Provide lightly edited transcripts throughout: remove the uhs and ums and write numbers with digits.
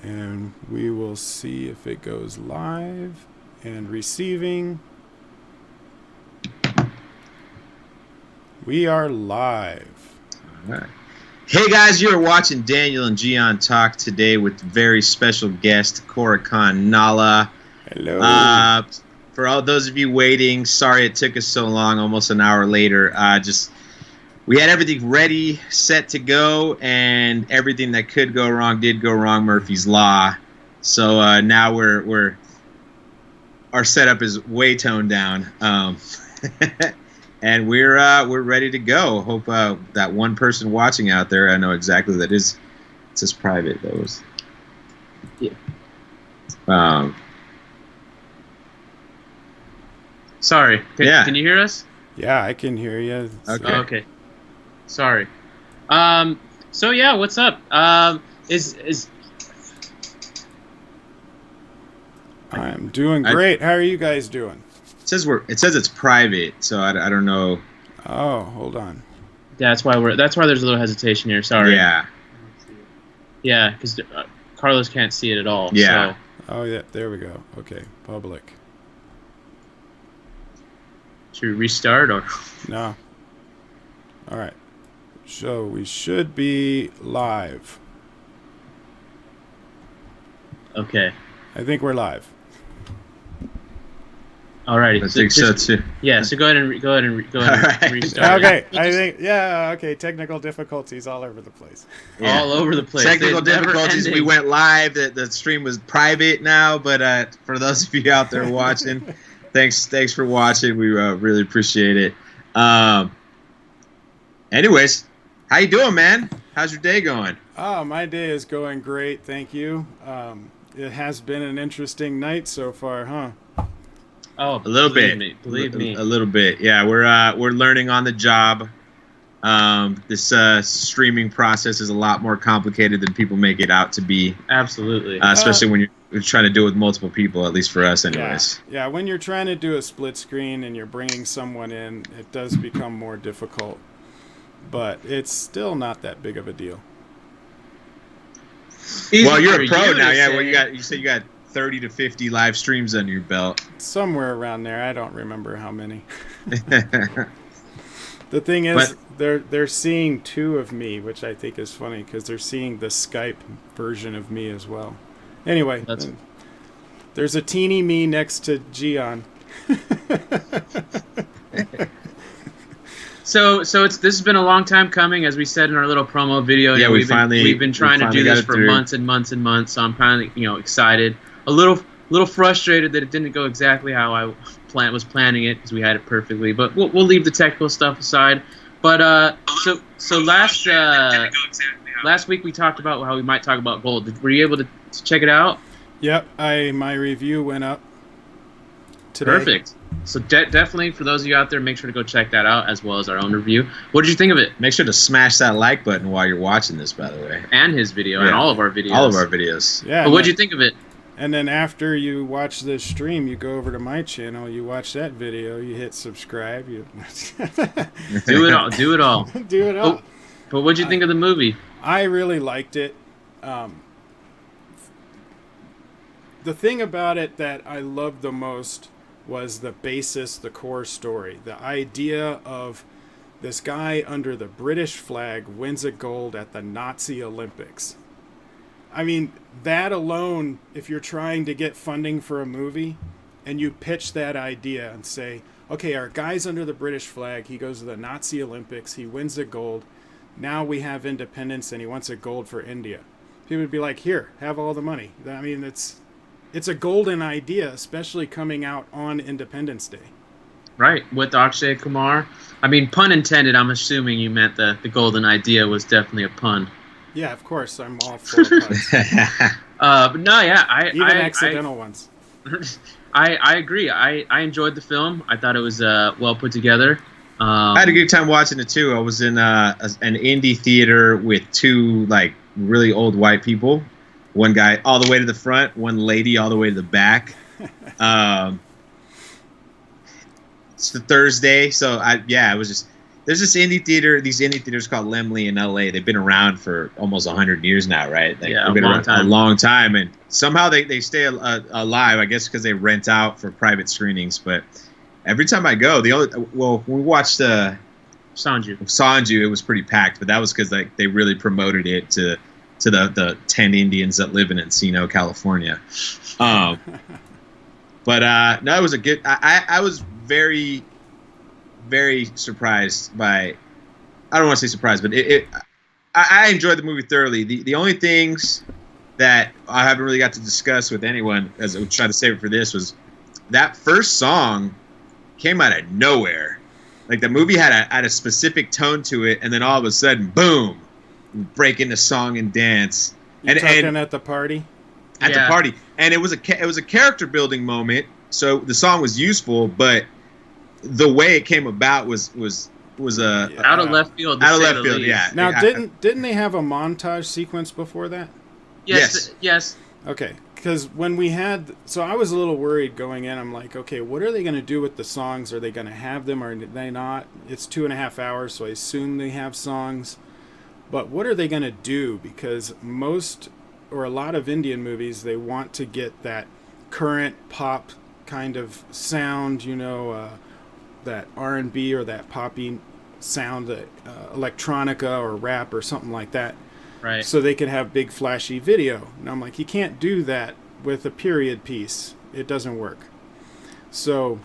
And we will see if it goes live and receiving. We are live. All right. Hey guys, you're watching Daniel and Gian talk today with very special guest Koricon Nala. Hello. For all those of you waiting, sorry it took us so long, almost an hour later. We had everything ready, set to go, and everything that could go wrong did go wrong. Murphy's Law. So now our setup is way toned down. And we're ready to go. Hope that one person watching out there, I know exactly that is. It says private though. Yeah. Sorry. Can you hear us? Yeah, I can hear you. Okay. Oh, okay. Sorry. So yeah, what's up? Is I'm doing great. How are you guys doing? It says it's private, so I don't know. Oh, hold on. that's why there's a little hesitation here. Sorry. Yeah. Yeah, because Carlos can't see it at all. Yeah. So. Oh yeah, there we go. Okay, public. Should we restart or? No. All right. So we should be live. Okay. I think we're live. Alrighty. I think so too. Yeah. So go ahead and Alright. restart. Okay, I think okay. Technical difficulties all over the place. Yeah. All over the place. Technical They're never difficulties. We ending. went live. The stream was private now, but for those of you out there watching, thanks for watching. We really appreciate it. Anyways, how you doing, man? How's your day going? Oh, my day is going great. Thank you. It has been an interesting night so far, huh? Oh, A little bit. Believe me. A little bit. Yeah, we're learning on the job. This streaming process is a lot more complicated than people make it out to be. Absolutely. Especially when you're trying to do it with multiple people, at least for us anyways. Yeah, when you're trying to do a split screen and you're bringing someone in, it does become more difficult. But it's still not that big of a deal. Well, you're a pro you now. to Yeah, say. well, you said you got 30 to 50 live streams under your belt. Somewhere around there. I don't remember how many. The thing is, they're seeing two of me, which I think is funny because they're seeing the Skype version of me as well. Anyway, there's a teeny me next to Gian. So this has been a long time coming, as we said in our little promo video. Yeah, we've been trying to do this for months and months and months. So I'm kind of excited, a little frustrated that it didn't go exactly how I was planning it, because we had it perfectly. But we'll leave the technical stuff aside. But so last week we talked about how we might talk about gold. Were you able to check it out? Yep, my review went up today. Perfect. So definitely, for those of you out there, make sure to go check that out, as well as our own review. What did you think of it? Make sure to smash that like button while you're watching this, by the way. And his video, and all of our videos. All of our videos. Yeah. But what did you think of it? And then after you watch this stream, you go over to my channel, you watch that video, you hit subscribe. You Do it all. Do it all. do it all. But what did you think of the movie? I really liked it. The thing about it that I loved the most was the basis, the core story. The idea of this guy under the British flag wins a gold at the Nazi Olympics. I mean, that alone, if you're trying to get funding for a movie and you pitch that idea and say, okay, our guy's under the British flag, he goes to the Nazi Olympics, he wins a gold, now we have independence and he wants a gold for India. People would be like, here, have all the money. I mean, it's a golden idea, especially coming out on Independence Day. Right, with Akshay Kumar. I mean, pun intended, I'm assuming you meant the golden idea was definitely a pun. Yeah, of course, I'm all full of puns. But no, yeah, Even accidental ones. I agree. I enjoyed the film. I thought it was well put together. I had a good time watching it too. I was in an indie theater with two really old white people. One guy all the way to the front, one lady all the way to the back. It's the Thursday, so it there's this indie theater, these indie theaters called Lemley in LA. They've been around for almost 100 years now, right? Like, yeah, they've been a long around time. a long time, and somehow they stay alive. I guess because they rent out for private screenings. But every time I go, when we watched Sanju, it was pretty packed, but that was because they really promoted it to the 10 Indians that live in Encino, California. But no, it was a good. I was very, very surprised by. I don't want to say surprised, but I enjoyed the movie thoroughly. The only things that I haven't really got to discuss with anyone, as I tried to save it for this, was that first song came out of nowhere. Like, the movie had a specific tone to it, and then all of a sudden, boom, break into song and dance. You're talking at the party? At the party. And it was a character building moment, so the song was useful, but the way it came about was out of left field. Out of left field, yeah. Now, didn't they have a montage sequence before that? Yes. Okay, because when we had... So I was a little worried going in. I'm like, okay, what are they going to do with the songs? Are they going to have them or are they not? It's 2.5 hours, so I assume they have songs. But what are they going to do? Because most, or a lot of Indian movies, they want to get that current pop kind of sound, that R&B or that poppy sound, electronica or rap or something like that. Right. So they can have big flashy video. And I'm like, you can't do that with a period piece. It doesn't work. So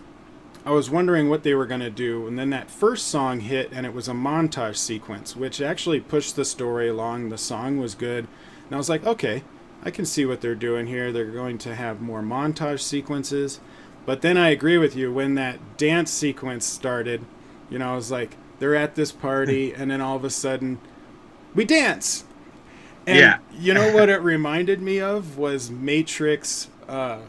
I was wondering what they were going to do. And then that first song hit, and it was a montage sequence, which actually pushed the story along. The song was good. And I was like, okay, I can see what they're doing here. They're going to have more montage sequences. But then I agree with you. When that dance sequence started, I was like, they're at this party, and then all of a sudden, we dance. And you know what it reminded me of was Matrix, the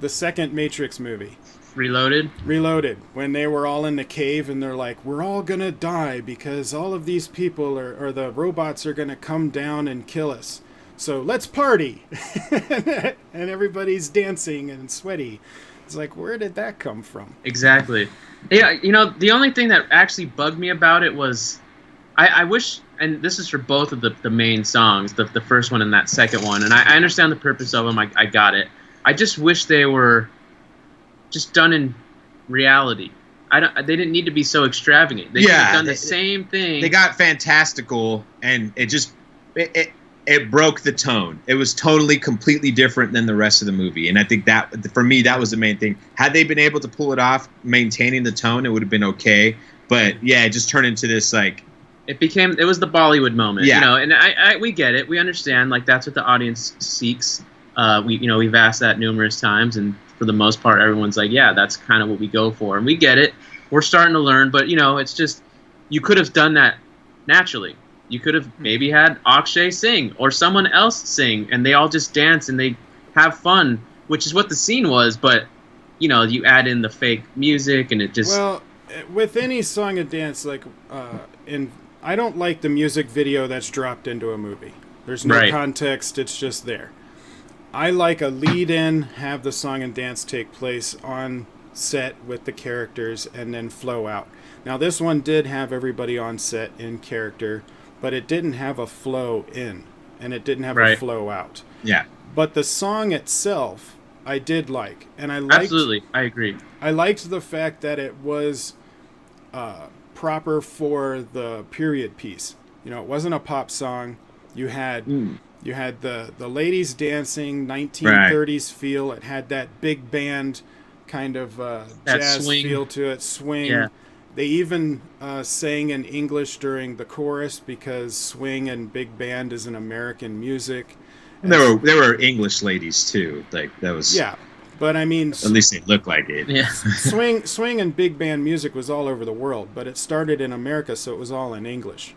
second Matrix movie. Reloaded. When they were all in the cave and they're like, we're all going to die because all of these people or the robots are going to come down and kill us. So let's party. And everybody's dancing and sweaty. It's like, where did that come from? Exactly. Yeah, the only thing that actually bugged me about it was I wish, and this is for both of the main songs, the first one and that second one, and I understand the purpose of them. I got it. I just wish they were just done in reality. They didn't need to be so extravagant. They could have done the same thing. They got fantastical, and it broke the tone. It was totally, completely different than the rest of the movie. And I think that, for me, that was the main thing. Had they been able to pull it off, maintaining the tone, it would have been okay. But yeah, it just turned into this, like... It was the Bollywood moment, and we get it. We understand, like, that's what the audience seeks. We've asked that numerous times, and for the most part, everyone's like, yeah, that's kind of what we go for. And we get it. We're starting to learn, but, it's just, you could have done that naturally. You could have maybe had Akshay sing or someone else sing, and they all just dance and they have fun, which is what the scene was. But you add in the fake music, and it just with any song and dance, like I don't like the music video that's dropped into a movie. There's no context; it's just there. I like a lead-in, have the song and dance take place on set with the characters, and then flow out. Now, this one did have everybody on set in character, but it didn't have a flow in, and it didn't have a flow out. Yeah. But the song itself, I did like, and I liked... Absolutely, I agree. I liked the fact that it was proper for the period piece. It wasn't a pop song. You had the ladies dancing, 1930s feel. It had that big band kind of jazz swing feel to it, swing. Yeah. They even sang in English during the chorus because swing and big band is an American music. And there were English ladies too. Like that was but I mean, at least they looked like it. Yeah. swing and big band music was all over the world, but it started in America, so it was all in English.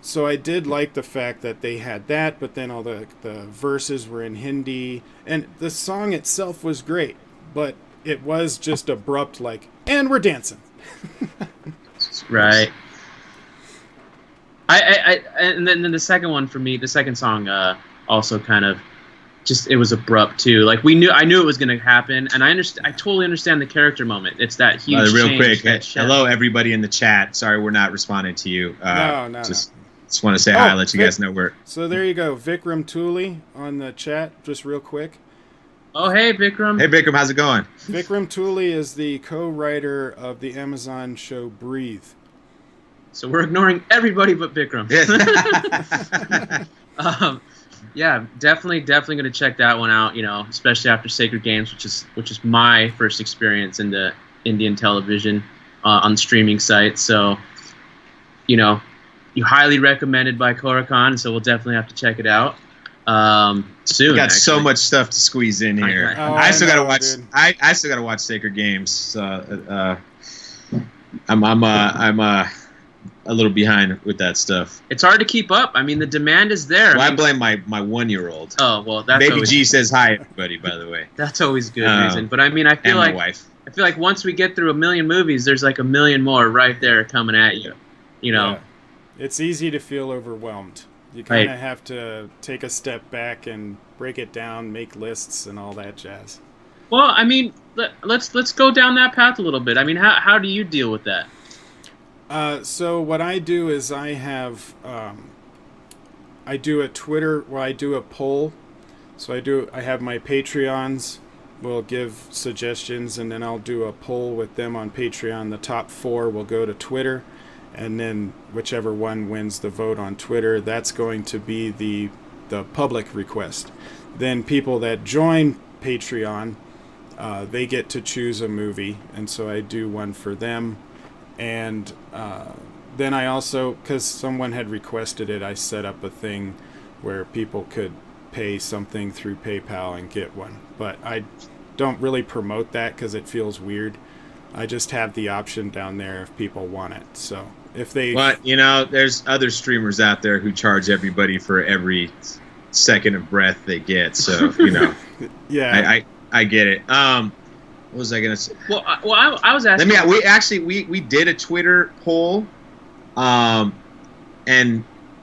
So I did like the fact that they had that, but then all the verses were in Hindi, and the song itself was great, but it was just abrupt, like, and we're dancing. Right. And then the second one for me, the second song also kind of it was abrupt too. Like I knew it was going to happen, and I totally understand the character moment. It's that huge real change. Quick, hello everybody in the chat. Sorry, we're not responding to you. No. Just want to say hi, let you guys know where. So there you go, Vikram Tooley on the chat, just real quick. Oh, hey, Vikram. Hey, Vikram, how's it going? Vikram Tooley is the co-writer of the Amazon show Breathe. So we're ignoring everybody but Vikram. Yeah, definitely going to check that one out. You know, especially after Sacred Games, which is my first experience into Indian television on the streaming site. So, you know, you highly recommended by Koricon, so we'll definitely have to check it out soon. We got so much stuff to squeeze in here. I still gotta watch. I still gotta watch Sacred Games. I'm a little behind with that stuff. It's hard to keep up. I mean, the demand is there. Well, I blame my 1-year-old. Oh well, that's Baby G says hi, everybody. By the way, that's always good reason. But I mean, I feel like once we get through 1 million movies, there's like 1 million more right there coming at you. You know, it's easy to feel overwhelmed. You kind of have to take a step back and break it down, make lists, and all that jazz. Well, I mean, let's go down that path a little bit. I mean, how do you deal with that? So what I do is I do a Twitter, I do a poll. So I have my Patreons will give suggestions, and then I'll do a poll with them on Patreon. The top 4 will go to Twitter, and then whichever one wins the vote on Twitter, that's going to be the public request. Then people that join Patreon, they get to choose a movie, and so I do one for them. And then I also, because someone had requested it, I set up a thing where people could pay something through PayPal and get one. But I don't really promote that because it feels weird. I just have the option down there if people want it. So if they... But, you know, there's other streamers out there who charge everybody for every second of breath they get. So, you know, yeah, I get it. What was I gonna say? Well, I was asking. We did a Twitter poll, and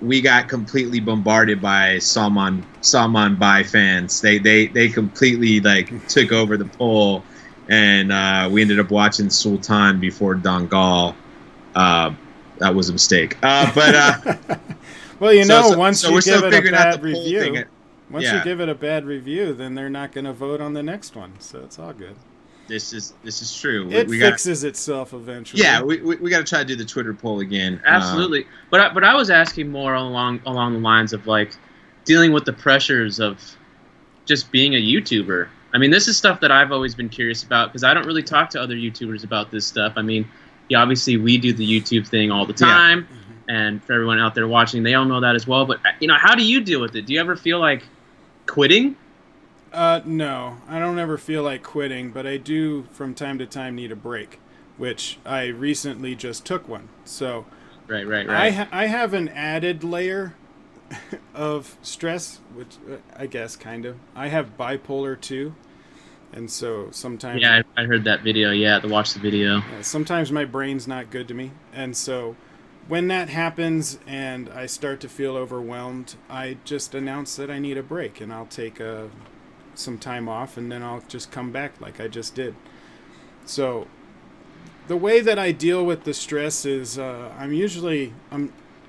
we got completely bombarded by Salman Bhai fans. They completely took over the poll, and we ended up watching Sultan before Dangal. That was a mistake. Well, once you give it a bad review, you give it a bad review, then they're not going to vote on the next one. So it's all good. This is true. It fixes itself eventually. Yeah, we got to try to do the Twitter poll again. Absolutely, but I was asking more along the lines of dealing with the pressures of just being a YouTuber. I mean, this is stuff that I've always been curious about because I don't really talk to other YouTubers about this stuff. I mean, obviously we do the YouTube thing all the time, and for everyone out there watching, they all know that as well. But how do you deal with it? Do you ever feel like quitting? No, I don't ever feel like quitting, but I do from time to time need a break, which I recently just took one. So, right. I have an added layer of stress, which I guess kind of. I have bipolar 2, and so sometimes... Yeah, I heard that video. Yeah, to watch the video. Sometimes my brain's not good to me, and so when that happens and I start to feel overwhelmed, I just announce that I need a break, and I'll take some time off, and then I'll just come back like I just did. So the way that I deal with the stress is I'm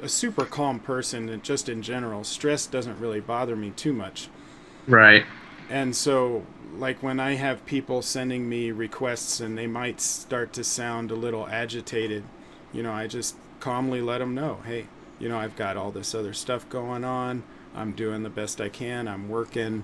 a super calm person, and just in general, stress doesn't really bother me too much. Right. And so when I have people sending me requests and they might start to sound a little agitated, I just calmly let them know, hey, I've got all this other stuff going on. I'm doing the best I can. I'm working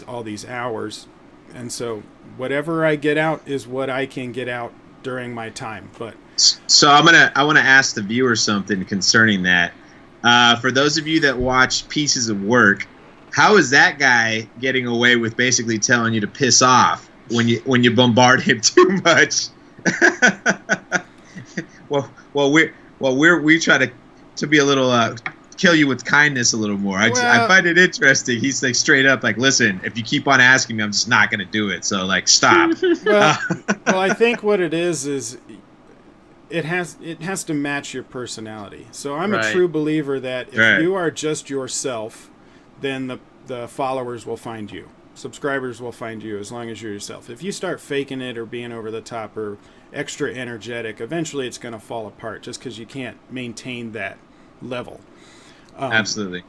all these hours, and so whatever I get out is what I can get out during my time. But so I want to ask the viewer something concerning that. For those of you that watch Pieces of Work, how is that guy getting away with basically telling you to piss off when you bombard him too much? we try to be a little kill you with kindness a little more. I find it interesting. He's straight up listen, if you keep on asking me, I'm just not going to do it. So stop. Well, I think what it is it has to match your personality. So I'm a true believer that if you are just yourself, then the followers will find you. Subscribers will find you as long as you're yourself. If you start faking it or being over the top or extra energetic, eventually it's going to fall apart just because you can't maintain that level. Absolutely.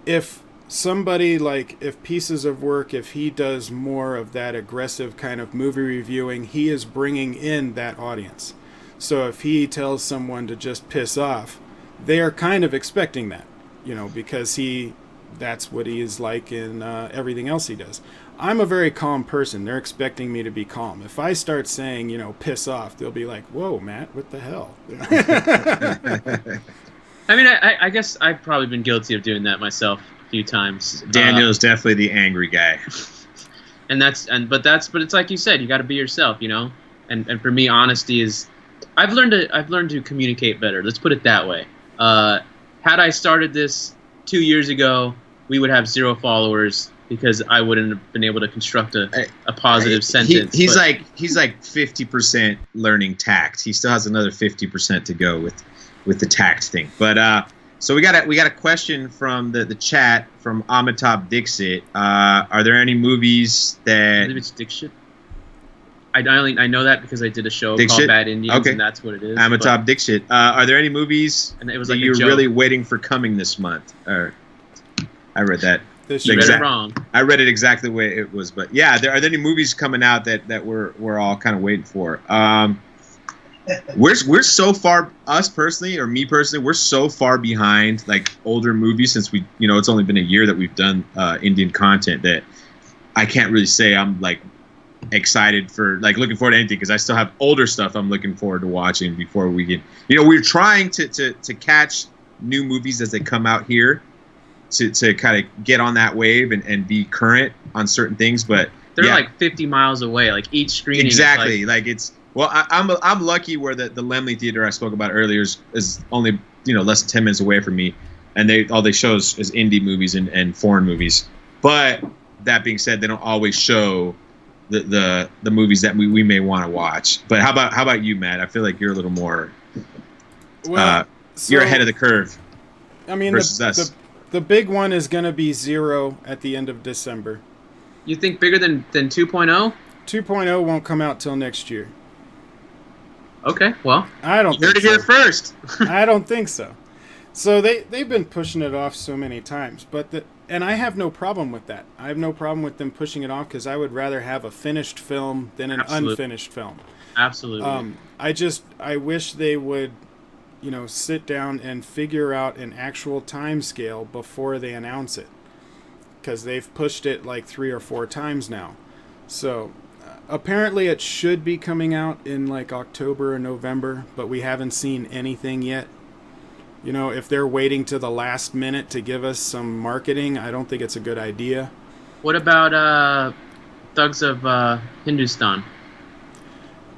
If somebody like, if Pieces of Work, if he does more of that aggressive kind of movie reviewing, he is bringing in that audience. So if he tells someone to just piss off, they are kind of expecting that, because that's what he is like in everything else he does. I'm a very calm person. They're expecting me to be calm. If I start saying, piss off, they'll be like, whoa, Matt, what the hell? I mean, I guess I've probably been guilty of doing that myself a few times. Daniel's definitely the angry guy. But it's like you said, you got to be yourself, And for me, honesty is. I've learned to communicate better. Let's put it that way. Had I started this 2 years ago, we would have 0 followers because I wouldn't have been able to construct a positive sentence. He's like 50% learning tact. He still has another 50% to go with the tact thing. But so we got a question from the chat from Amitabh Dixit. Are there any movies that? I believe it's Dixit. I know that because I did a show called Bad Indians, and that's what it is. Amitabh Dixit. Are there any movies and it was that like you're really waiting for coming this month? Or I read that. You read it wrong. I read it exactly the way it was, but yeah, are there any movies coming out that we're all kind of waiting for? We're so far, us personally, or me personally, we're so far behind like older movies since we, it's only been a year that we've done Indian content that I can't really say I'm like excited for like looking forward to anything because I still have older stuff I'm looking forward to watching before we get, we're trying to catch new movies as they come out here to kind of get on that wave and be current on certain things, but they're like 50 miles away, like each screening exactly is like it's well I'm lucky where the Lemley Theater I spoke about earlier is only less than 10 minutes away from me, and all they show is indie movies and foreign movies. But that being said, they don't always show the movies that we may want to watch. But how about you, Matt? I feel like you're a little more you're ahead of the curve. I mean, versus us. The big one is going to be Zero at the end of December. You think bigger than 2.0? 2.0 won't come out till next year. Okay, well, I don't. You heard it here first. I don't think so. So they've been pushing it off so many times, and I have no problem with that. I have no problem with them pushing it off because I would rather have a finished film than an unfinished film. Absolutely. I wish they would, sit down and figure out an actual time scale before they announce it, because they've pushed it like 3 or 4 times now. So apparently it should be coming out in like October or November, but we haven't seen anything yet. If they're waiting to the last minute to give us some marketing, I don't think it's a good idea. What about Thugs of Hindustan?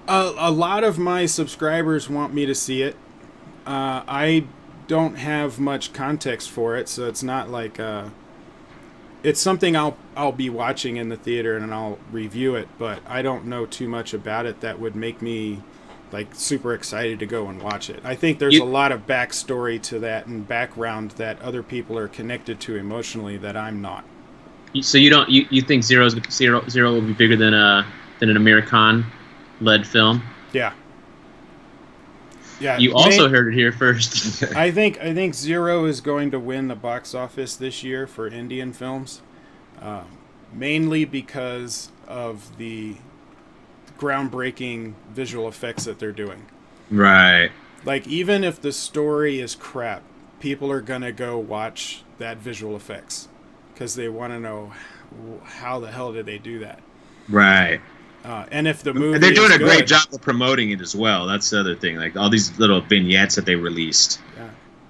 A lot of my subscribers want me to see it. I don't have much context for it, so it's not like it's something I'll be watching in the theater and I'll review it, but I don't know too much about it that would make me like super excited to go and watch it. I think there's a lot of backstory to that and background that other people are connected to emotionally that I'm not. So you think Zero will be bigger than an Amir Khan led film? Yeah. Yeah. You also heard it here first. I think Zero is going to win the box office this year for Indian films, mainly because of the groundbreaking visual effects that they're doing. Right. Like, even if the story is crap, people are going to go watch that visual effects because they want to know how the hell did they do that. Right. And if the movie they're doing is a great good, job of promoting it as well. That's the other thing. Like all these little vignettes that they released.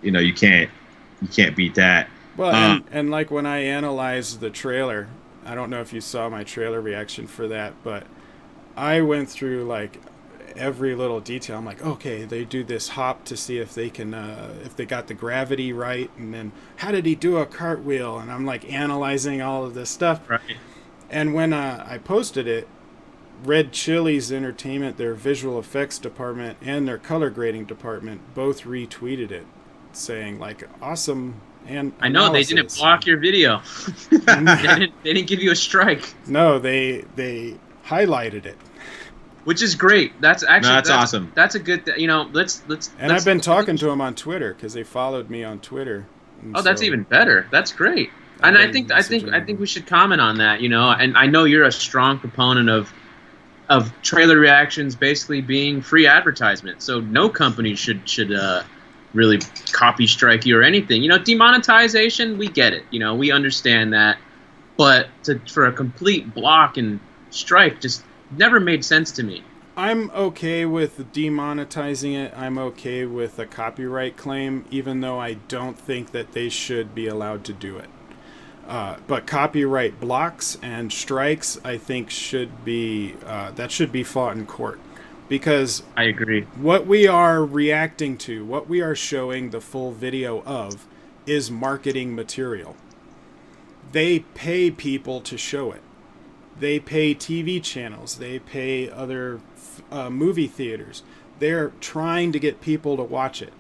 Yeah. You can't beat that. Well, and like when I analyzed the trailer, I don't know if you saw my trailer reaction for that, but I went through like every little detail. I'm like, okay, they do this hop to see if they can, if they got the gravity right, and then how did he do a cartwheel? And I'm like analyzing all of this stuff. Right. And when I posted it, Red Chili's Entertainment, their visual effects department and their color grading department both retweeted it, saying like awesome and I know they didn't block your video. They didn't give you a strike. No, they highlighted it, which is great. That's awesome. That's a good. Let's. And I've been talking to them on Twitter because they followed me on Twitter. Oh, that's even better. That's great. And I think we should comment on that. And I know you're a strong proponent of trailer reactions basically being free advertisement. So no company should really copy strike you or anything. Demonetization, we get it. We understand that. But for a complete block and strike just never made sense to me. I'm okay with demonetizing it. I'm okay with a copyright claim, even though I don't think that they should be allowed to do it. But copyright blocks and strikes, I think, should be fought in court, because I agree. What we are reacting to, what we are showing the full video of, is marketing material. They pay people to show it. They pay TV channels. They pay other movie theaters. They're trying to get people to watch it.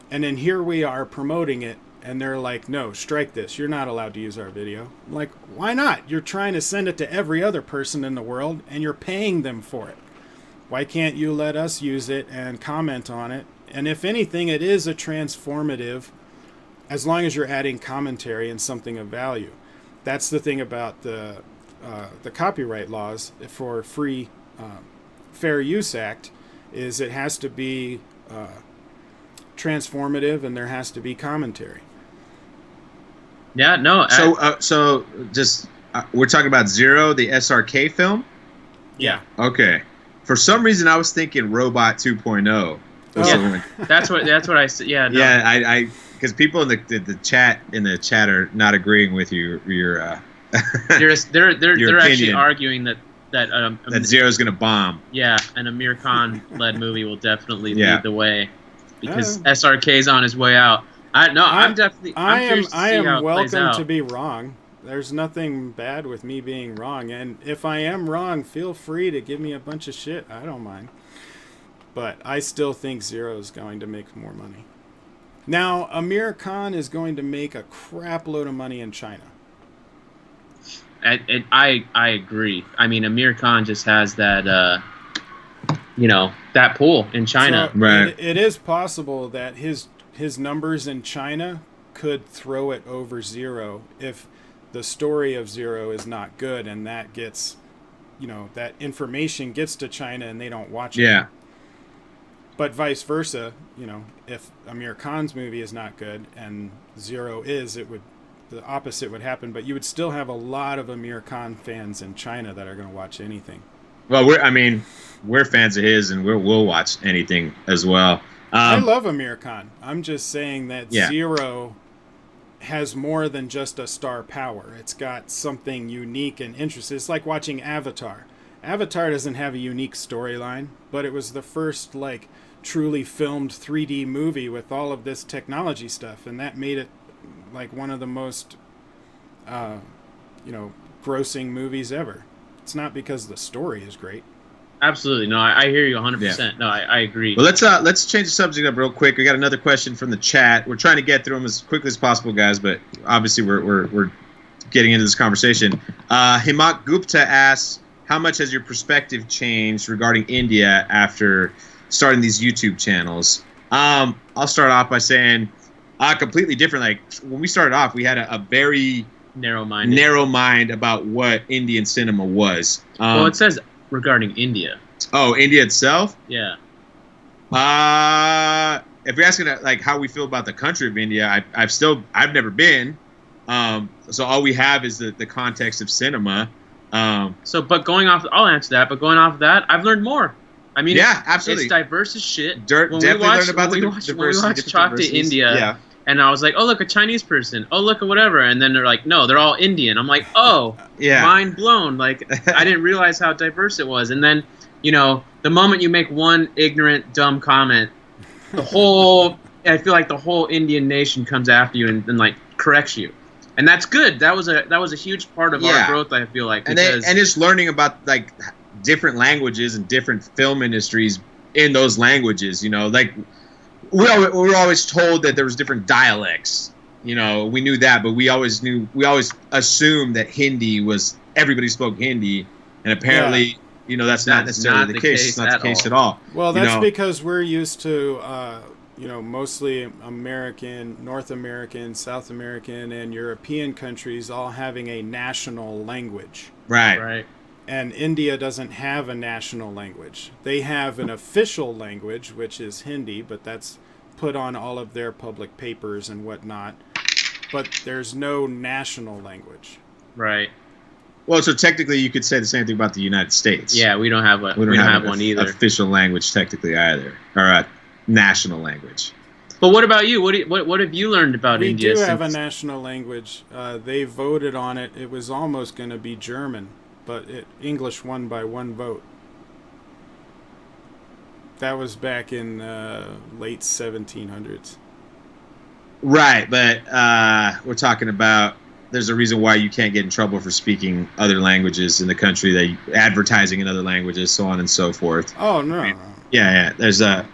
And then here we are promoting it, and they're like, no, strike this. You're not allowed to use our video. I'm like, why not? You're trying to send it to every other person in the world, and you're paying them for it. Why can't you let us use it and comment on it? And if anything, it is a transformative, as long as you're adding commentary and something of value. That's the thing about the copyright laws for free Fair Use Act, is it has to be transformative, and there has to be commentary. Yeah, no. So just we're talking about Zero, the SRK film. Yeah. Okay. For some reason, I was thinking Robot 2.0. Yeah, that's what I said. Yeah. No. Yeah, I because people in the chat are not agreeing with you. They're actually arguing that Zero's gonna bomb. Yeah, an Amir Khan led movie will definitely lead the way, because SRK's on his way out. I'm welcome to be wrong. There's nothing bad with me being wrong, and if I am wrong, feel free to give me a bunch of shit. I don't mind. But I still think Zero is going to make more money. Now, Amir Khan is going to make a crap load of money in China. I agree. I mean, Amir Khan just has that, that pull in China. So right. It is possible that his numbers in China could throw it over Zero if the story of Zero is not good, and that gets, that information gets to China and they don't watch it. Yeah. But vice versa, if Amir Khan's movie is not good and Zero is, the opposite would happen. But you would still have a lot of Amir Khan fans in China that are going to watch anything. Well, we're fans of his, and we'll watch anything as well. I love Amir Khan. I'm just saying that Zero has more than just a star power. It's got something unique and interesting. It's like watching Avatar. Avatar doesn't have a unique storyline, but it was the first truly filmed 3D movie with all of this technology stuff, and that made it one of the most grossing movies ever. It's not because the story is great. Absolutely. No, I hear you 100%. Yeah. No, I agree. Well, let's change the subject up real quick. We got another question from the chat. We're trying to get through them as quickly as possible, guys, but obviously we're getting into this conversation. Himak Gupta asks, how much has your perspective changed regarding India after starting these YouTube channels? I'll start off by saying completely different. When we started off, we had a very narrow mind about what Indian cinema was. Well, it says regarding India. Oh, India itself? Yeah. If you're asking how we feel about the country of India, I've never been. So all we have is the context of cinema. But going off, I'll answer that. But going off of that, I've learned more. I mean, yeah, absolutely. It's diverse as shit. Definitely learned about the diversity. When we watched Chalk to India, and I was like, oh, look, a Chinese person. Oh, look, whatever. And then they're like, no, they're all Indian. I'm like, oh, mind blown. I didn't realize how diverse it was. And then, the moment you make one ignorant, dumb comment, I feel like the whole Indian nation comes after you and corrects you. And that's good. That was a huge part of our growth, I feel like. And just learning about different languages and different film industries in those languages. We were always told that there was different dialects, we knew that, but we always assumed that Hindi was everybody spoke Hindi, and apparently, that's not necessarily the case. It's not the case at all. Well, that's because we're used to, mostly American, North American, South American, and European countries all having a national language. Right. And India doesn't have a national language. They have an official language, which is Hindi, but that's put on all of their public papers and whatnot. But there's no national language. Right. Well, so technically you could say the same thing about the United States. Yeah, we don't have one either. Official language technically either, or a national language. But what about you? What have you learned about India? We do have a national language. They voted on it. It was almost going to be German, but English won by one vote. That was back in late 1700s. Right, but we're talking about there's a reason why you can't get in trouble for speaking other languages in the country, that advertising in other languages, so on and so forth. Oh, no. Yeah, there's a...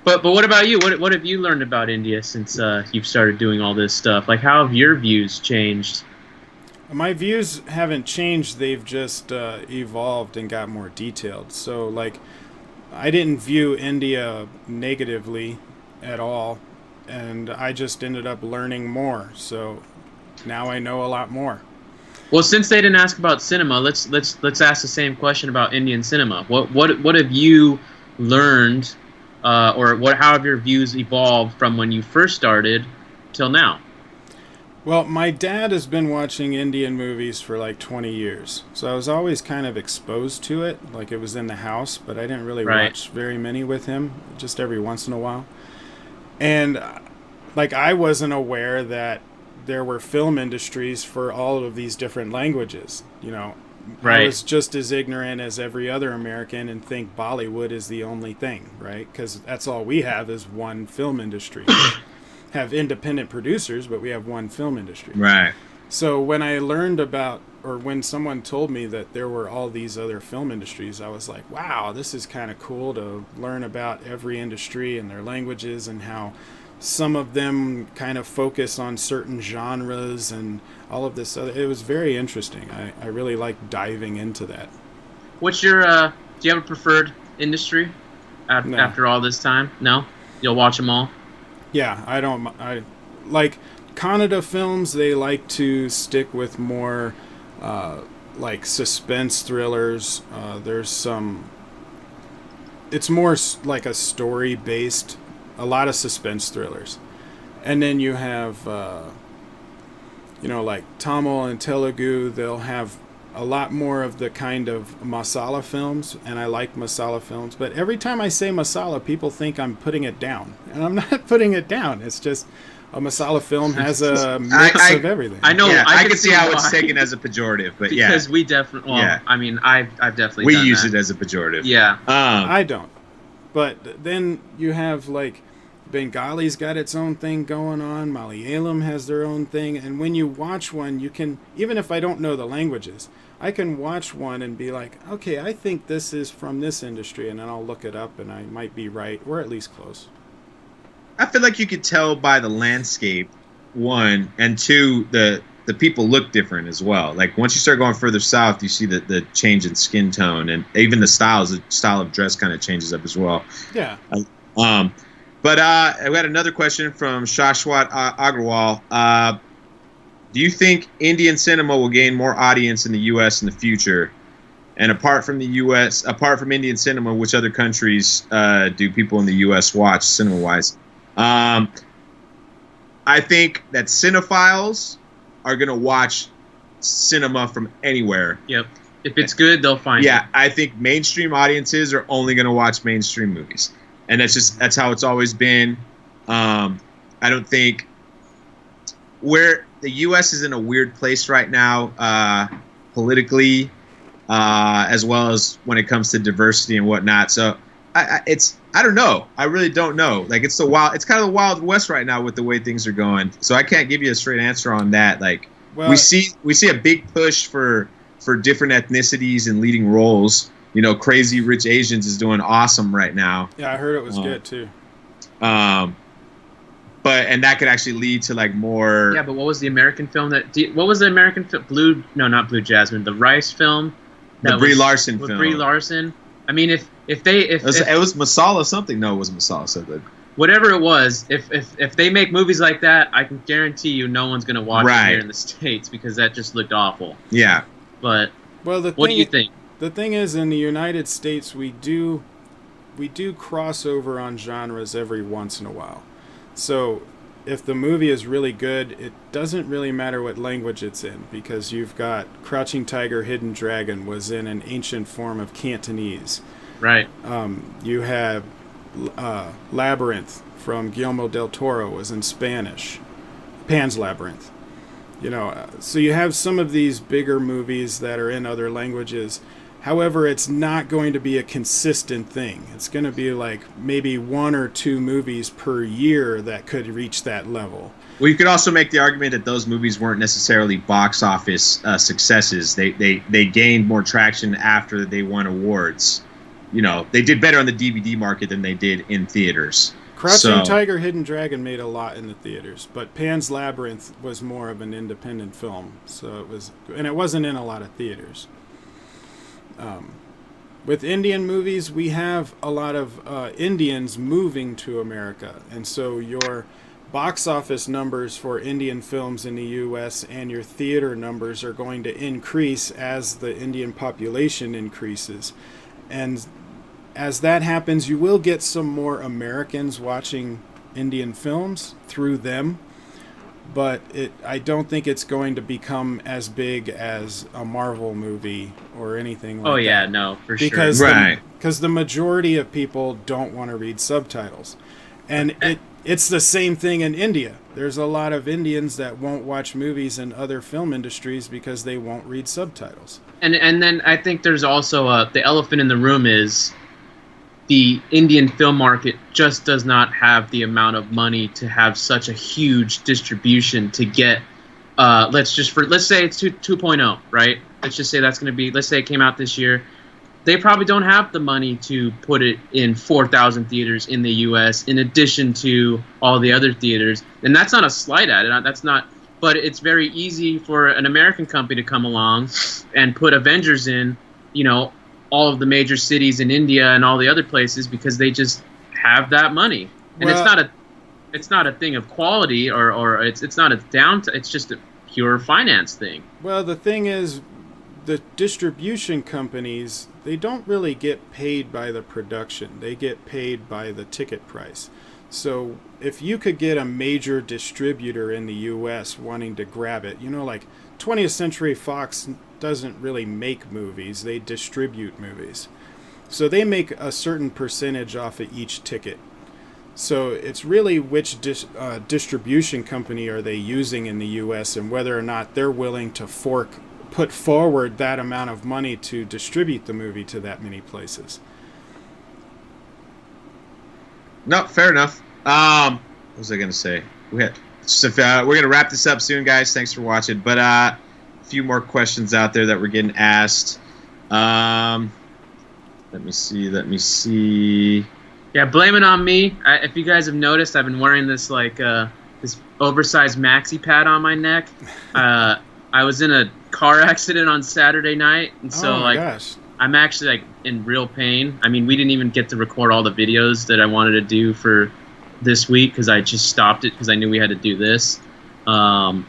But what about you? What have you learned about India since you've started doing all this stuff? Like, how have your views changed? My views haven't changed. They've just evolved and got more detailed. So, like, I didn't view India negatively at all, and I just ended up learning more. So now I know a lot more. Well, since they didn't ask about cinema, let's ask the same question about Indian cinema. What have you learned, or how have your views evolved from when you first started till now? Well, my dad has been watching Indian movies for like 20 years. So I was always kind of exposed to it, like it was in the house, but I didn't really watch very many with him, just every once in a while. And like I wasn't aware that there were film industries for all of these different languages, I was just as ignorant as every other American and think Bollywood is the only thing, right? Because that's all we have is one film industry. Have independent producers, but we have one film industry. Right. So when I learned about, or when someone told me that there were all these other film industries, I was like, wow, this is kind of cool to learn about every industry and their languages and how some of them kind of focus on certain genres and all of this other. It was very interesting. I really like diving into that. What's your, do you have a preferred industry after all this time? No? You'll watch them all? Yeah, I like Kannada films. They like to stick with more like suspense thrillers. There's some, it's more like a story based, a lot of suspense thrillers. And then you have, like Tamil and Telugu, they'll have a lot more of the kind of masala films, and I like masala films, but every time I say masala, people think I'm putting it down, and I'm not putting it down. It's just a masala film has a mix of everything. I know. Yeah, I can see how it's taken as a pejorative, but because we definitely. Well, yeah. I mean, I've definitely. We use it as a pejorative. Yeah. I don't, but then you have like Bengali's got its own thing going on. Malayalam has their own thing, and when you watch one, you can, even if I don't know the languages, I can watch one and be like, okay, I think this is from this industry, and then I'll look it up, and I might be right, or at least close. I feel like you could tell by the landscape, one, and two, the people look different as well. Like once you start going further south, you see the change in skin tone, and even the style of dress kind of changes up as well. Yeah. But we had another question from Shashwat Agrawal. Do you think Indian cinema will gain more audience in the U.S. in the future? And apart from the U.S., apart from Indian cinema, which other countries do people in the U.S. watch cinema-wise? I think that cinephiles are going to watch cinema from anywhere. Yep. If it's good, they'll find it. Yeah, I think mainstream audiences are only going to watch mainstream movies. And that's how it's always been. I don't think where the U.S. is in a weird place right now, politically, as well as when it comes to diversity and whatnot. So I don't know. I really don't know. Like it's kind of the Wild West right now with the way things are going. So I can't give you a straight answer on that. Like we see a big push for different ethnicities and leading roles. Crazy Rich Asians is doing awesome right now. Yeah, I heard it was good too. and that could actually lead to like more. Yeah, but what was the American film what was the American film? Not Blue Jasmine, the Rice film. The Brie Larson film. Brie Larson. I mean, if it was Masala something. No, it wasn't Masala something. Whatever it was, if they make movies like that, I can guarantee you no one's gonna watch it here in the States because that just looked awful. Yeah. But what do you think? The thing is, in the United States, we do cross over on genres every once in a while. So if the movie is really good, it doesn't really matter what language it's in, because you've got Crouching Tiger, Hidden Dragon was in an ancient form of Cantonese. Right. You have Labyrinth from Guillermo del Toro was in Spanish. Pan's Labyrinth. So you have some of these bigger movies that are in other languages. However, it's not going to be a consistent thing. It's going to be like maybe 1 or 2 movies per year that could reach that level. Well, you could also make the argument that those movies weren't necessarily box office successes. They gained more traction after they won awards. They did better on the DVD market than they did in theaters. Crouching Tiger, Hidden Dragon made a lot in the theaters, but Pan's Labyrinth was more of an independent film, it wasn't in a lot of theaters. With Indian movies, we have a lot of Indians moving to America, and so your box office numbers for Indian films in the U.S. and your theater numbers are going to increase as the Indian population increases. And as that happens, you will get some more Americans watching Indian films through them, but I don't think it's going to become as big as a Marvel movie or anything like that. Oh yeah, no, for sure. Because the majority of people don't want to read subtitles. And it's the same thing in India. There's a lot of Indians that won't watch movies in other film industries because they won't read subtitles. And then I think there's also the elephant in the room is the Indian film market just does not have the amount of money to have such a huge distribution to get. Let's say it's 2.0, right? Let's just say that's going to be. Let's say it came out this year. They probably don't have the money to put it in 4,000 theaters in the U.S. in addition to all the other theaters. And that's not a slight at it. That's not. But it's very easy for an American company to come along and put Avengers in, all of the major cities in India and all the other places because they just have that money. And it's not a thing of quality or it's not it's just a pure finance thing. Well, the thing is, the distribution companies, they don't really get paid by the production. They get paid by the ticket price. So if you could get a major distributor in the U.S. wanting to grab it, like 20th Century Fox doesn't really make movies, they distribute movies. So they make a certain percentage off of each ticket. So it's really which distribution company are they using in the U.S. and whether or not they're willing to put forward that amount of money to distribute the movie to that many places. No, fair enough. What was I going to say? We're going to wrap this up soon, guys. Thanks for watching. But a few more questions out there that we're getting asked. Let me see. Yeah, blame it on me. If you guys have noticed, I've been wearing this this oversized maxi pad on my neck. I was in a car accident on Saturday night, and so gosh. I'm actually in real pain. I mean, we didn't even get to record all the videos that I wanted to do for this week because I just stopped it because I knew we had to do this. I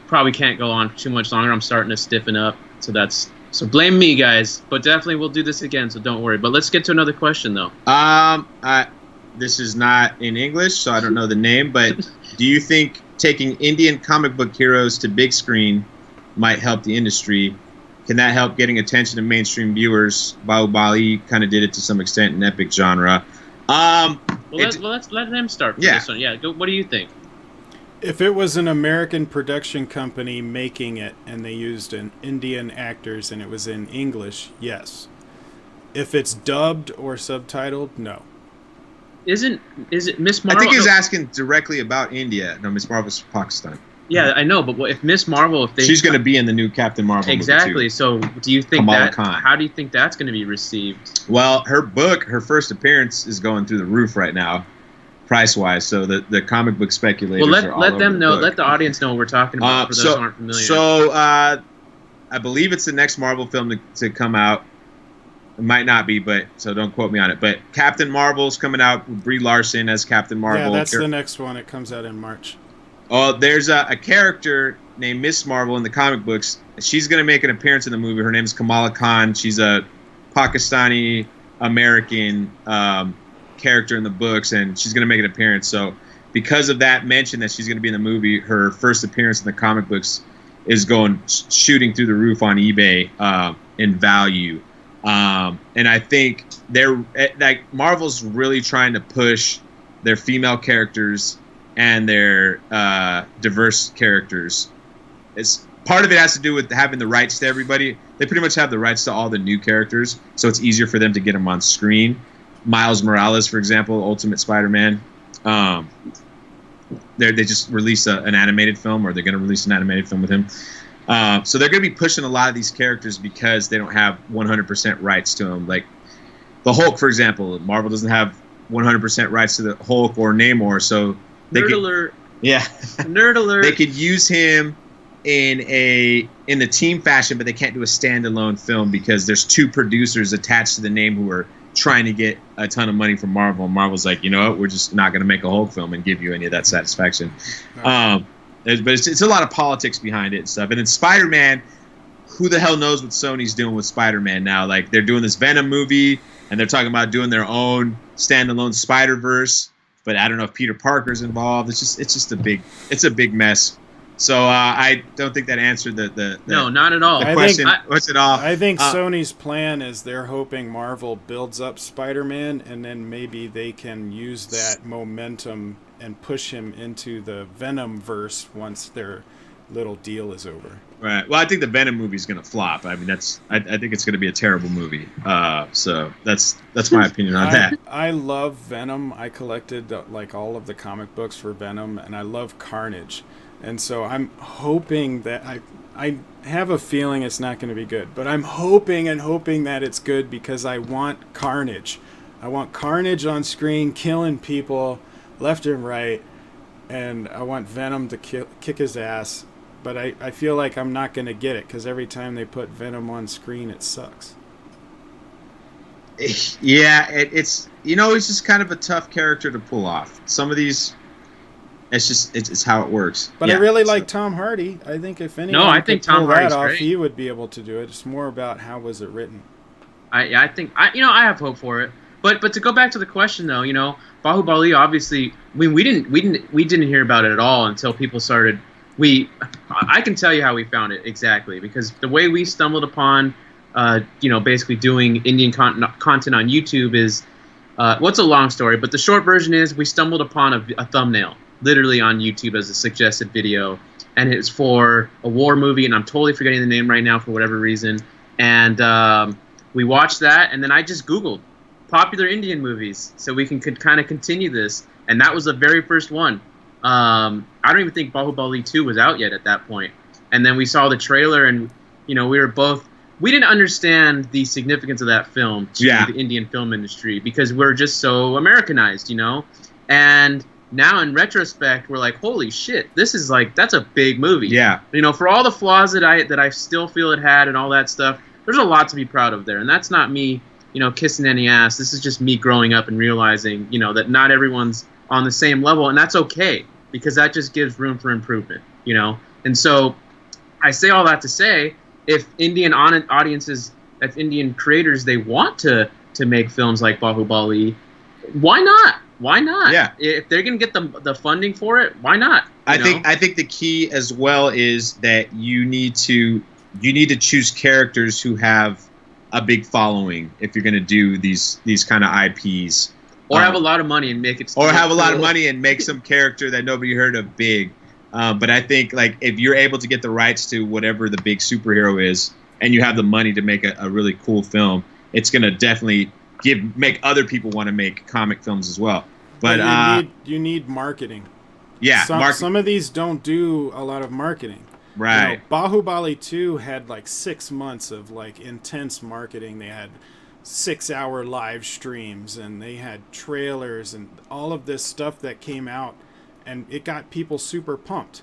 probably can't go on too much longer. I'm starting to stiffen up, so blame me, guys. But definitely we'll do this again, so don't worry. But let's get to another question though. This is not in English, so I don't know the name. But do you think taking Indian comic book heroes to big screen might help the industry? Can that help getting attention of mainstream viewers? Bahubali kind of did it to some extent in epic genre. Let's let them start for this one. Yeah, what do you think? If it was an American production company making it and they used an Indian actors and it was in English, yes. If it's dubbed or subtitled, no. Is it Miss Marvel? I think he was asking directly about India. No, Miss Marvel's Pakistan. Yeah, I know, but if Miss Marvel, she's going to be in the new Captain Marvel exactly. movie too. So, do you think Kamala Khan. How do you think that's going to be received? Well, her first appearance is going through the roof right now, price-wise. So the comic book speculators are all let them over know. the let the audience know what we're talking about for those who aren't familiar. So, I believe it's the next Marvel film to come out. It might not be, but so don't quote me on it. But Captain Marvel's coming out with Brie Larson as Captain Marvel. Yeah, that's the next one. It comes out in March. Oh, there's a character named Miss Marvel in the comic books. She's going to make an appearance in the movie. Her name is Kamala Khan. She's a Pakistani American character in the books, and she's going to make an appearance. So because of that mention that she's going to be in the movie, her first appearance in the comic books is going shooting through the roof on eBay in value. And I think Marvel's really trying to push their female characters and their diverse characters. Part of it has to do with having the rights to everybody. They pretty much have the rights to all the new characters, so it's easier for them to get them on screen. Miles Morales, for example, Ultimate Spider-Man. They just released an animated film, or they're going to release an animated film with him. So they're going to be pushing a lot of these characters because they don't have 100% rights to them. Like the Hulk, for example, Marvel doesn't have 100% rights to the Hulk or Namor, so Nerd alert. Yeah. Nerd alert. They could use him in the team fashion, but they can't do a standalone film because there's two producers attached to the name who are trying to get a ton of money from Marvel. And Marvel's like, you know what, we're just not going to make a Hulk film and give you any of that satisfaction. But it's a lot of politics behind it and stuff. And then Spider-Man, who the hell knows what Sony's doing with Spider-Man now? Like, they're doing this Venom movie, and they're talking about doing their own standalone Spider-Verse. But I don't know if Peter Parker's involved. It's just a big mess. So I don't think that answered the no, not at all. The question. What's it off? I think Sony's plan is they're hoping Marvel builds up Spider-Man, and then maybe they can use that momentum and push him into the Venom verse once their little deal is over. Right. Well, I think the Venom movie is going to flop. I mean, I think it's going to be a terrible movie. So that's my opinion on that. I love Venom. I collected like all of the comic books for Venom, and I love Carnage. And so I'm hoping that I have a feeling it's not going to be good, but I'm hoping that it's good because I want Carnage. I want Carnage on screen killing people left and right, and I want Venom to kick his ass. But I feel like I'm not going to get it because every time they put Venom on screen, it sucks. Yeah, it's he's just kind of a tough character to pull off. Some of these, it's how it works. But yeah, I really like Tom Hardy. I think if anyone I think could pull Tom Hardy's that off, great. he would be able to do it. It's more about how was it written. I think I have hope for it. But to go back to the question though, Bahubali obviously, I mean, we didn't hear about it at all until people started. I can tell you how we found it exactly, because the way we stumbled upon, basically doing Indian content on YouTube is, what's a long story, but the short version is we stumbled upon a thumbnail, literally on YouTube as a suggested video, and it's for a war movie, and I'm totally forgetting the name right now for whatever reason, and we watched that, and then I just Googled popular Indian movies so we could kind of continue this, and that was the very first one. I don't even think Bahubali 2 was out yet at that point. And then we saw the trailer, and we didn't understand the significance of that film to the Indian film industry because we're just so Americanized, And now in retrospect, we're like, holy shit, that's a big movie. Yeah. For all the flaws that I still feel it had and all that stuff, there's a lot to be proud of there. And that's not me, kissing any ass. This is just me growing up and realizing, that not everyone's on the same level, and that's okay because that just gives room for improvement, And so I say all that to say, if Indian audiences, if Indian creators, they want to make films like Bahubali, why not? Why not? Yeah. If they're gonna get the funding for it, why not? I think the key as well is that you need to choose characters who have a big following if you're gonna do these kind of IPs. Or have a lot of money and make it. Or have a lot of money and make some character that nobody heard of big. But I think if you're able to get the rights to whatever the big superhero is, and you have the money to make a really cool film, it's gonna definitely make other people want to make comic films as well. But you need marketing. Yeah, some of these don't do a lot of marketing. Right. Bahubali 2 had like 6 months of like intense marketing. They had 6-hour live streams and they had trailers and all of this stuff that came out, and it got people super pumped.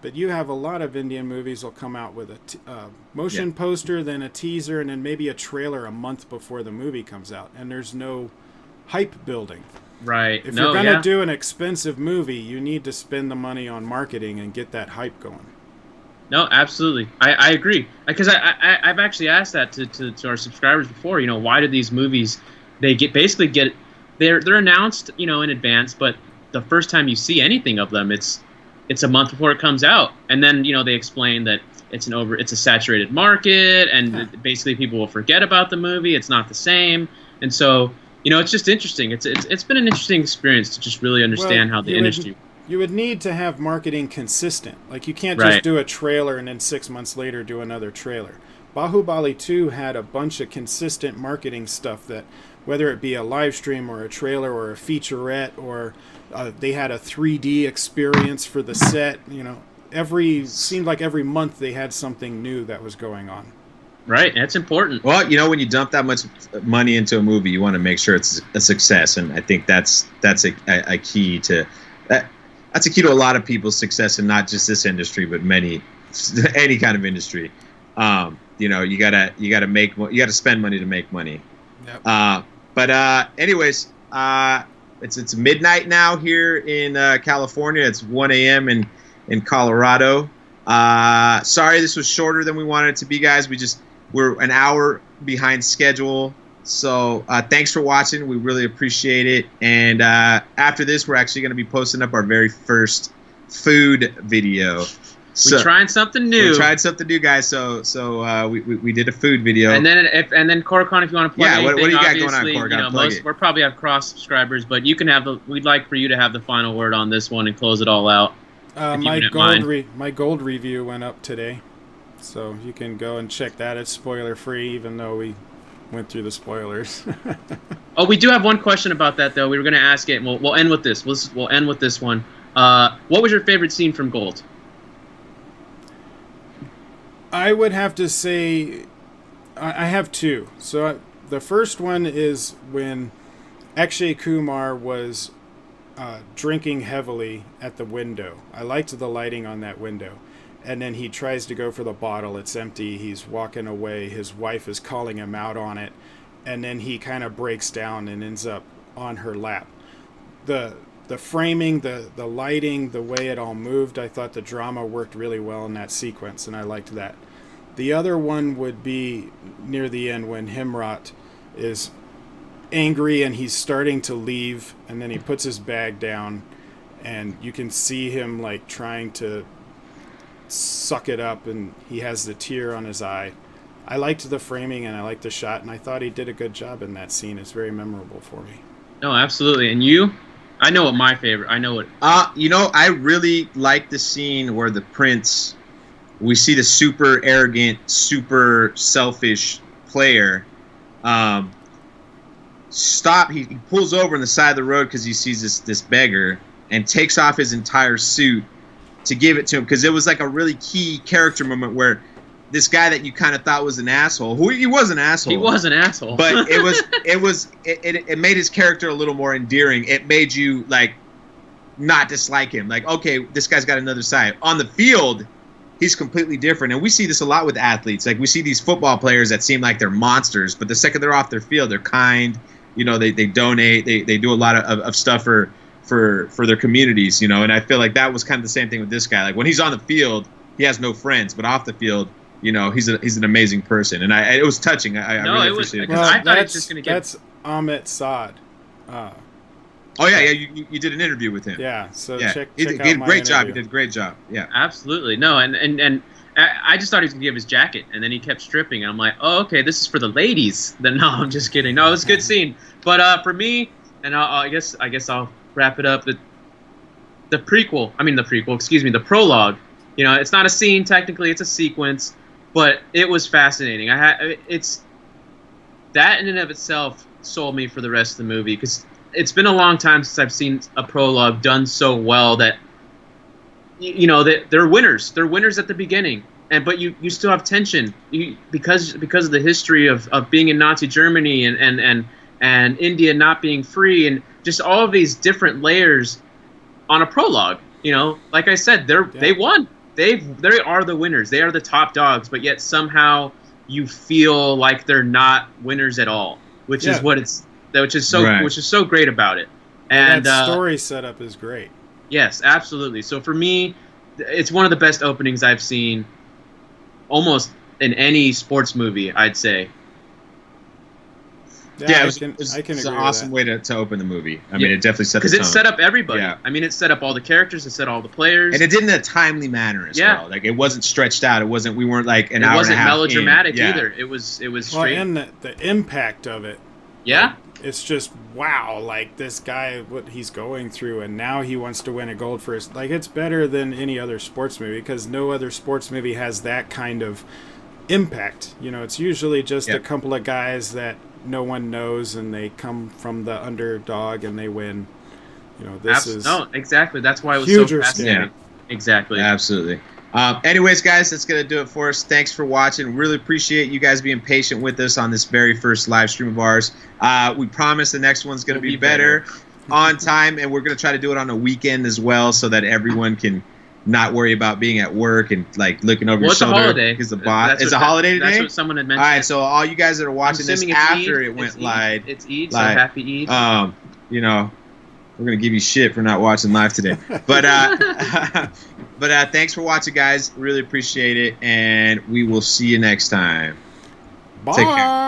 But you have a lot of Indian movies will come out with a motion poster, then a teaser, and then maybe a trailer a month before the movie comes out, and there's no hype building. Right. If you're going to do an expensive movie, you need to spend the money on marketing and get that hype going. No, absolutely. I agree. Because I've actually asked that to our subscribers before. Why do these movies, they're announced, in advance, but the first time you see anything of them, it's a month before it comes out. And then, they explain that it's a saturated market, and basically people will forget about the movie. It's not the same. And so, it's just interesting. It's been an interesting experience to just really understand how the industry. You would need to have marketing consistent. Like, you can't just do a trailer and then 6 months later do another trailer. Bahubali 2 had a bunch of consistent marketing stuff that, whether it be a live stream or a trailer or a featurette, or they had a 3D experience for the set, seemed like every month they had something new that was going on. Right, that's important. Well, when you dump that much money into a movie, you want to make sure it's a success, and I think that's a key to that. That's a key to a lot of people's success, and not just this industry, but any kind of industry. You gotta spend money to make money. Yep. Anyways, it's midnight now here in California. It's 1 a.m. in Colorado. Sorry, this was shorter than we wanted it to be, guys. We're an hour behind schedule. So thanks for watching. We really appreciate it. And after this, we're actually going to be posting up our very first food video. We're trying something new. We tried something new, guys. So we did a food video. And then Koricon, if you want to plug anything, what do you got going on, Koricon? We're probably have cross subscribers, but you can we'd like for you to have the final word on this one and close it all out. My gold review went up today, so you can go and check that. It's spoiler free, even though we went through the spoilers. Oh, we do have one question about that, though. We were going to ask it, and we'll end with this. We'll end with this one. What was your favorite scene from Gold? I would have to say I have two. So the first one is when Akshay Kumar was drinking heavily at the window. I liked the lighting on that window. And then he tries to go for the bottle. It's empty. He's walking away. His wife is calling him out on it. And then he kind of breaks down and ends up on her lap. The framing, the lighting, the way it all moved, I thought the drama worked really well in that sequence, and I liked that. The other one would be near the end when Himrat is angry and he's starting to leave, and then he puts his bag down, and you can see him like trying to suck it up, and he has the tear on his eye. I liked the framing and I liked the shot, and I thought he did a good job in that scene. It's very memorable for me. No, absolutely. And you? I know what my favorite. I know what. I really like the scene where the prince, we see the super arrogant, super selfish player. He pulls over on the side of the road because he sees this beggar, and takes off his entire suit to give it to him, because it was like a really key character moment where this guy that you kind of thought was an asshole, he was an asshole. He was an asshole. But it made his character a little more endearing. It made you like not dislike him. Like, okay, this guy's got another side. On the field, he's completely different. And we see this a lot with athletes. Like, we see these football players that seem like they're monsters, but the second they're off their field, they're kind. They donate. They do a lot of stuff for their communities, and I feel like that was kind of the same thing with this guy. Like, when he's on the field, he has no friends, but off the field, he's an amazing person, and it was touching. I really appreciate it. Well, I thought just going to get. That's Amit Saad. You did an interview with him. Yeah, so yeah. check he did a great job. He did a great job. Yeah, absolutely. No, and I just thought he was gonna give his jacket, and then he kept stripping, and I'm like, oh, okay, this is for the ladies. Then no, I'm just kidding. No, it was a good scene. But for me, and I guess I'll wrap it up. The prologue. It's not a scene technically; it's a sequence, but it was fascinating. It's that in and of itself sold me for the rest of the movie, because it's been a long time since I've seen a prologue done so well that you know, they're winners. They're winners at the beginning, but you still have tension because of the history of being in Nazi Germany and India not being free, and just all of these different layers on a prologue. You know, like I said, they won. They are the winners. They are the top dogs, but yet somehow you feel like they're not winners at all, which is so great about it. And that story setup is great. Yes, absolutely. So for me, it's one of the best openings I've seen almost in any sports movie, I'd say. Yeah, it was an awesome way to open the movie. I mean, it definitely set the tone. Because it set up everybody. Yeah. I mean, it set up all the characters, it set all the players. And it did in a timely manner as well. Like, it wasn't stretched out. We weren't like an hour and a half. It wasn't melodramatic either. It was straight. Well, and the impact of it. Yeah. It's just, wow, like, this guy, what he's going through, and now he wants to win a gold for his... Like, it's better than any other sports movie, because no other sports movie has that kind of impact. You know, it's usually just a couple of guys that no one knows, and they come from the underdog, and they win. You know, this is... No, exactly. That's why it was so fascinating. Yeah. Exactly. Absolutely. Anyways, guys, that's going to do it for us. Thanks for watching. Really appreciate you guys being patient with us on this very first live stream of ours. We promise the next one's going to be better on time, and we're going to try to do it on a weekend as well so that everyone can not worry about being at work and like looking over your shoulder. It's a holiday. Because it's a holiday today? That's what someone had mentioned. All right, so all you guys that are watching this after it went live. It's Eid, so happy Eid. You know, we're going to give you shit for not watching live today. But thanks for watching, guys. Really appreciate it. And we will see you next time. Bye. Take care.